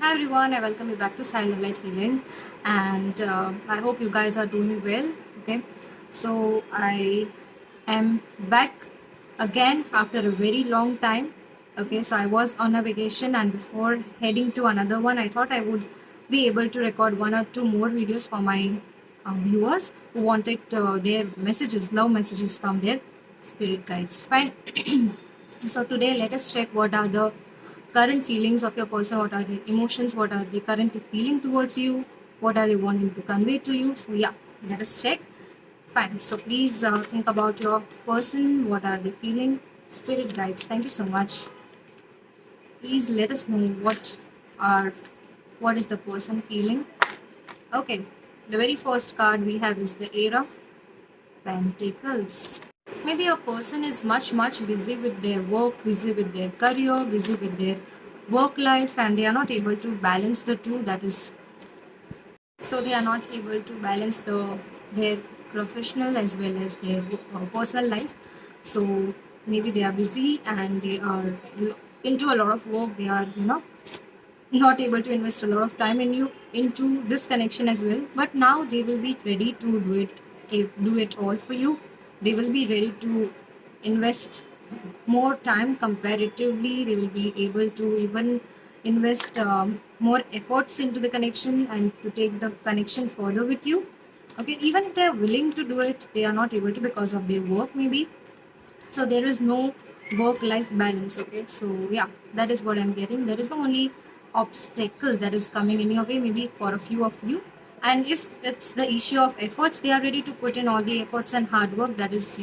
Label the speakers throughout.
Speaker 1: Hi everyone, I welcome you back to Silent Light Healing, and I hope you guys are doing well. Okay, so I am back again after a very long time. Okay, so I was on a vacation, and before heading to another one, I thought I would be able to record one or two more videos for my viewers who wanted their messages, love messages from their spirit guides. Fine. So today, let us check what are the current feelings of your person, what are their emotions, what are they currently feeling towards you, what are they wanting to convey to you. So yeah, let us check. Fine, so please think about your person, what are they feeling. Spirit guides, thank you so much. Please let us know are what is the person feeling. Okay, the very first card we have is the Air of Pentacles. Maybe a person is much busy with their work, busy with their career, busy with their work life, and they are not able to balance the two. That is, so they are not able to balance their professional as well as their personal life. So maybe they are busy and they are into a lot of work. They are not able to invest a lot of time into this connection as well, but now they will be ready to do it all for you. They will be ready to invest more time comparatively. They will be able to even invest more efforts into the connection and to take the connection further with you. Okay, even if they are willing to do it, they are not able to because of their work maybe. So there is no work life balance. Okay, so yeah, that is what I'm getting. There is the only obstacle that is coming in your way, maybe for a few of you. And if it's the issue of efforts, they are ready to put in all the efforts and hard work that is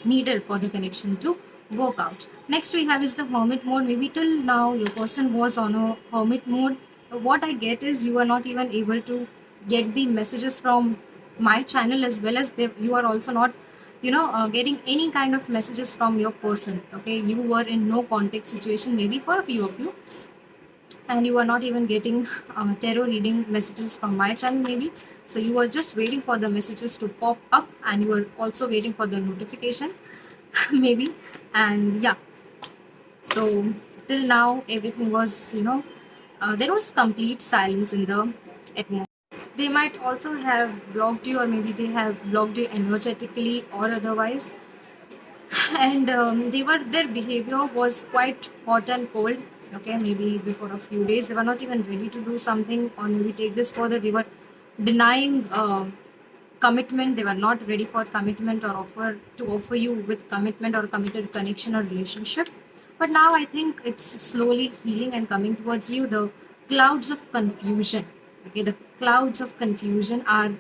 Speaker 1: needed for the connection to work out. Next we have is the hermit mode. Maybe till now your person was on a hermit mode. What I get is you are not even able to get the messages from my channel, as well as you are also not getting any kind of messages from your person. Okay, you were in no contact situation maybe for a few of you, and you are not even getting tarot reading messages from my channel maybe. So you are just waiting for the messages to pop up, and you are also waiting for the notification maybe. And yeah, so till now everything was there was complete silence in the atmosphere. They might also have blocked you, or maybe they have blocked you energetically or otherwise. And their behavior was quite hot and cold. Okay, maybe before a few days they were not even ready to do something, or maybe take this further. They were denying commitment. They were not ready for commitment, or offer you with commitment or committed connection or relationship. But now I think it's slowly healing and coming towards you. The clouds of confusion, okay, the clouds of confusion are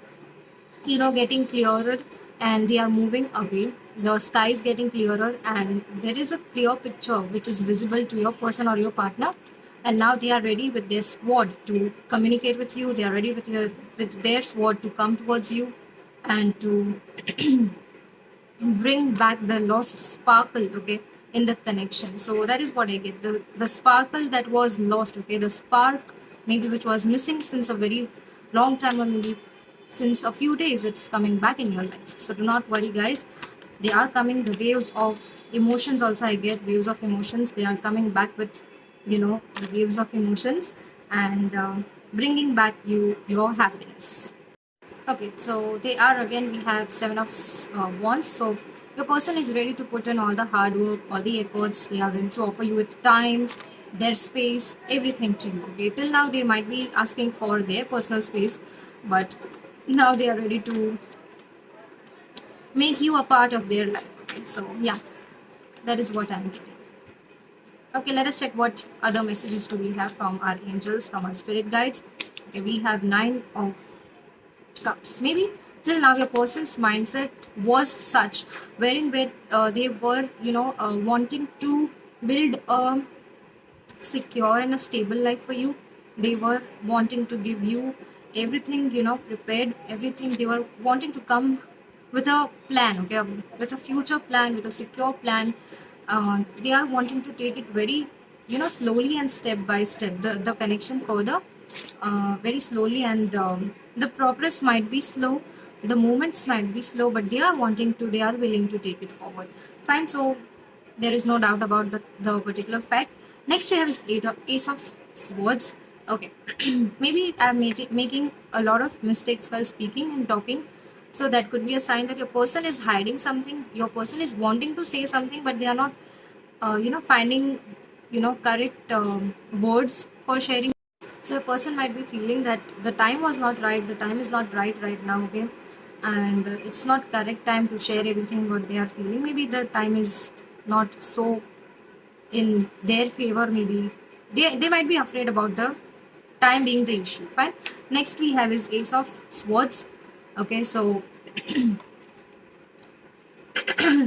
Speaker 1: getting clearer, and they are moving away. The sky is getting clearer, and there is a clear picture which is visible to your person or your partner. And now they are ready with their sword to communicate with you. They are ready with their sword to come towards you and to bring back the lost sparkle, okay, in the connection. So that is what I get, the sparkle that was lost. Okay, the spark maybe which was missing since a very long time, or maybe since a few days, it's coming back in your life. So do not worry guys, they are coming. The waves of emotions also, I get waves of emotions. They are coming back with the waves of emotions, and bringing back your happiness. Okay, so they are, again we have seven of wands. So your person is ready to put in all the hard work, all the efforts. They are ready to offer you with time, their space, everything to you. Okay, till now they might be asking for their personal space, but now they are ready to make you a part of their life. Okay, so yeah, that is what I'm getting. Okay, let us check what other messages do we have from our angels, from our spirit guides. Okay, we have 9 of cups. Maybe till now your person's mindset was such wherein where they were wanting to build a secure and a stable life for you. They were wanting to give you everything, prepared everything. They were wanting to come with a plan, okay, with a future plan, with a secure plan. They are wanting to take it very slowly and step by step, the connection further, very slowly. And the progress might be slow, the movements might be slow, but they are willing to take it forward. Fine, so there is no doubt about the particular fact. Next we have is Ace of Swords. Okay. Maybe I'm making a lot of mistakes while speaking and talking. So that could be a sign that your person is hiding something. Your person is wanting to say something, but they are not, finding, correct words for sharing. So a person might be feeling that the time was not right. The time is not right now. Okay, and it's not correct time to share everything what they are feeling. Maybe the time is not so in their favor. Maybe they might be afraid about the time being the issue. Fine. Next we have is Ace of Swords. Okay, so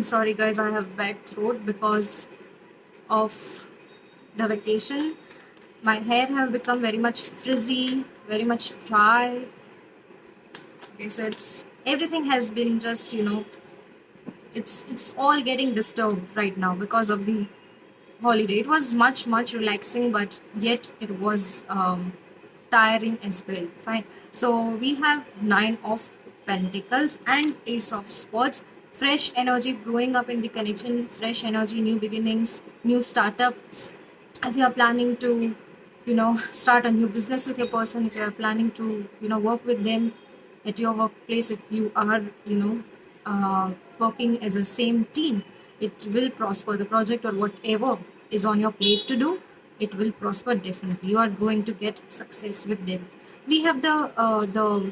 Speaker 1: sorry guys, I have bad throat because of the vacation. My hair have become very much frizzy, very much dry. Okay, so it's everything has been just, it's all getting disturbed right now because of the holiday. It was much relaxing, but yet it was tiring as well. Fine. So we have Nine of Pentacles and Ace of Swords. Fresh energy growing up in the connection. Fresh energy, new beginnings, new startup. If you are planning to, start a new business with your person, if you are planning to, work with them at your workplace, if you are, working as a same team, it will prosper. The project or whatever is on your plate to do, it will prosper definitely. You are going to get success with them. We have the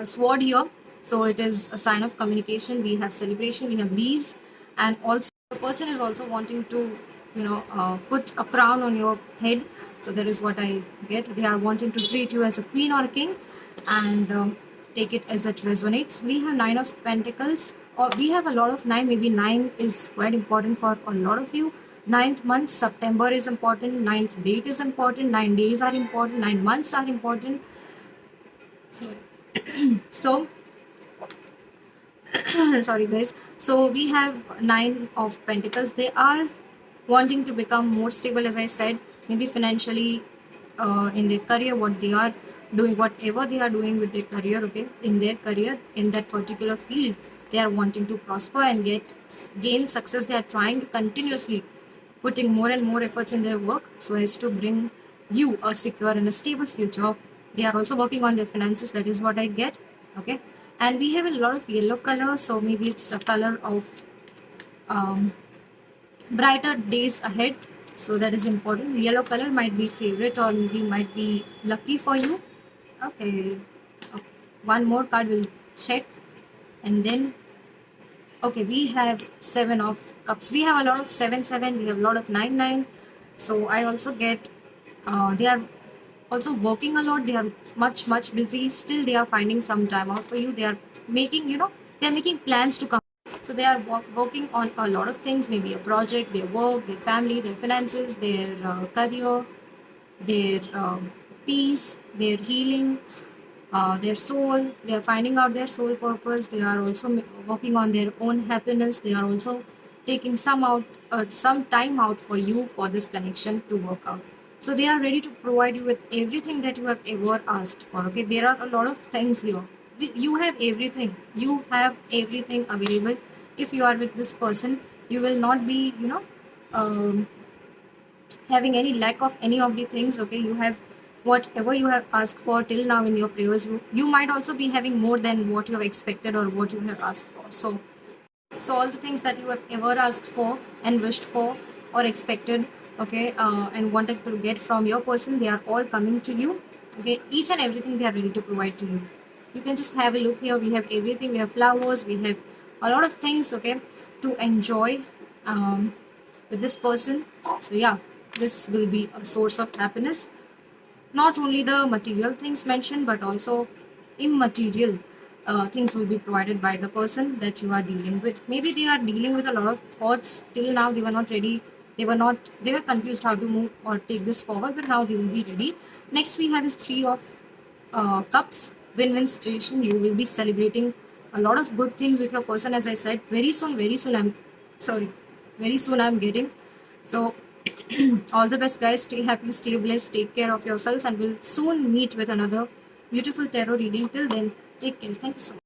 Speaker 1: sword here. So it is a sign of communication. We have celebration, we have leaves, and also the person is also wanting to, put a crown on your head. So that is what I get. They are wanting to treat you as a queen or a king, and take it as it resonates. We have Nine of Pentacles, or we have a lot of nine. Maybe nine is quite important for a lot of you. Ninth month, September is important. Ninth date is important. 9 days are important. 9 months are important. Sorry. So sorry guys, so we have Nine of Pentacles. They are wanting to become more stable, as I said, maybe financially, in their career, what they are doing, whatever they are doing with their career. Okay, in their career, in that particular field, they are wanting to prosper and gain success. They are trying to continuously putting more and more efforts in their work so as to bring you a secure and a stable future. They are also working on their finances. That is what I get. Okay, and we have a lot of yellow color, so maybe it's a color of um, brighter days ahead. So that is important. Yellow color might be favorite or maybe might be lucky for you. Okay, okay. One more card will check, and then okay, we have Seven of Cups. We have a lot of 7 7. We have a lot of 9 9. So I also get they are also working a lot. They are much busy. Still, they are finding some time out for you. They are making, they are making plans to come. So they are working on a lot of things. Maybe a project, their work, their family, their finances, their career, their peace, their healing, their soul. They are finding out their soul purpose. They are also working on their own happiness. They are also taking some time out for you for this connection to work out. So they are ready to provide you with everything that you have ever asked for. Okay, there are a lot of things here. You have everything. You have everything available. If you are with this person, you will not be, um, having any lack of any of the things. Okay, you have whatever you have asked for till now in your prayers. You might also be having more than what you have expected or what you have asked for. So all the things that you have ever asked for and wished for or expected, okay, and wanted to get from your person, they are all coming to you. Okay, each and everything they are ready to provide to you. You can just have a look here. We have everything. We have flowers, we have a lot of things, okay, to enjoy with this person. So yeah, this will be a source of happiness. Not only the material things mentioned, but also immaterial things will be provided by the person that you are dealing with. Maybe they are dealing with a lot of thoughts. Till now they were not ready. They were confused how to move or take this forward, but now they will be ready. Next we have is Three of Cups. Win-win situation. You will be celebrating a lot of good things with your person. As I said, very soon I'm sorry, very soon I'm getting. So all the best, guys. Stay happy, stay blessed, take care of yourselves, and we'll soon meet with another beautiful tarot reading. Till then, take care. Thank you so much.